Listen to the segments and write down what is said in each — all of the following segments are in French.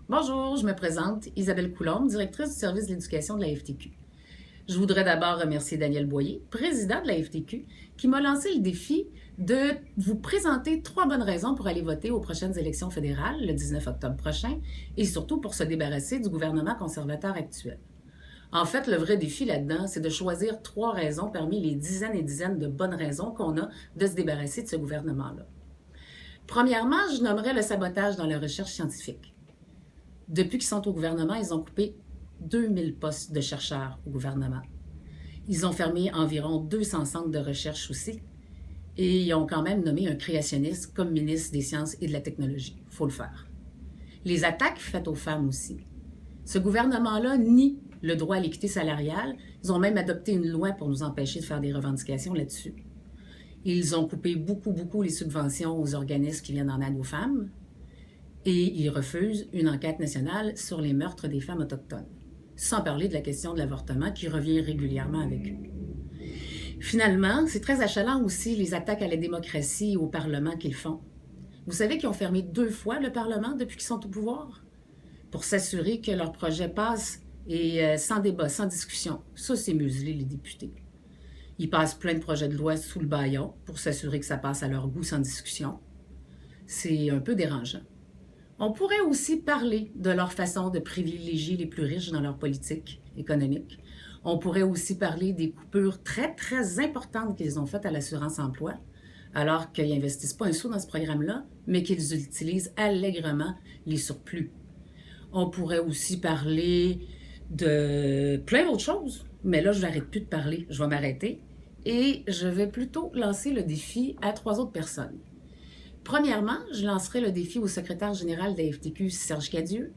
Bonjour, je me présente, Isabelle Coulombe, directrice du service de l'éducation de la FTQ. Je voudrais d'abord remercier Daniel Boyer, président de la FTQ, qui m'a lancé le défi de vous présenter 3 bonnes raisons pour aller voter aux prochaines élections fédérales, le 19 octobre prochain, et surtout pour se débarrasser du gouvernement conservateur actuel. En fait, le vrai défi là-dedans, c'est de choisir 3 raisons parmi les dizaines et dizaines de bonnes raisons qu'on a de se débarrasser de ce gouvernement-là. Premièrement, je nommerais le sabotage dans la recherche scientifique. Depuis qu'ils sont au gouvernement, ils ont coupé 2000 postes de chercheurs au gouvernement. Ils ont fermé environ 200 centres de recherche aussi. Et ils ont quand même nommé un créationniste comme ministre des Sciences et de la Technologie. Il faut le faire. Les attaques faites aux femmes aussi. Ce gouvernement-là nie le droit à l'équité salariale. Ils ont même adopté une loi pour nous empêcher de faire des revendications là-dessus. Ils ont coupé beaucoup les subventions aux organismes qui viennent en aide aux femmes. Et ils refusent une enquête nationale sur les meurtres des femmes autochtones. Sans parler de la question de l'avortement qui revient régulièrement avec eux. Finalement, c'est très achalant aussi les attaques à la démocratie et au Parlement qu'ils font. Vous savez qu'ils ont fermé 2 fois le Parlement depuis qu'ils sont au pouvoir pour s'assurer que leur projet passe et sans débat, sans discussion. Ça, c'est museler les députés. Ils passent plein de projets de loi sous le bâillon pour s'assurer que ça passe à leur goût sans discussion. C'est un peu dérangeant. On pourrait aussi parler de leur façon de privilégier les plus riches dans leur politique économique. On pourrait aussi parler des coupures très importantes qu'ils ont faites à l'assurance-emploi, alors qu'ils n'investissent pas un sou dans ce programme-là, mais qu'ils utilisent allègrement les surplus. On pourrait aussi parler de plein d'autres choses, mais là, je n'arrête plus de parler. Je vais m'arrêter et je vais plutôt lancer le défi à 3 autres personnes. Premièrement, je lancerai le défi au secrétaire général de la FTQ, Serge Cadieux,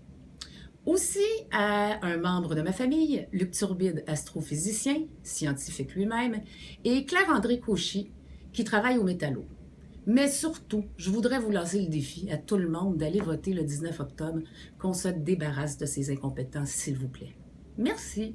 aussi à un membre de ma famille, Luc Turbide, astrophysicien, scientifique lui-même, et Claire-André Cauchy, qui travaille au métallo. Mais surtout, je voudrais vous lancer le défi à tout le monde d'aller voter le 19 octobre, qu'on se débarrasse de ces incompétents, s'il vous plaît. Merci.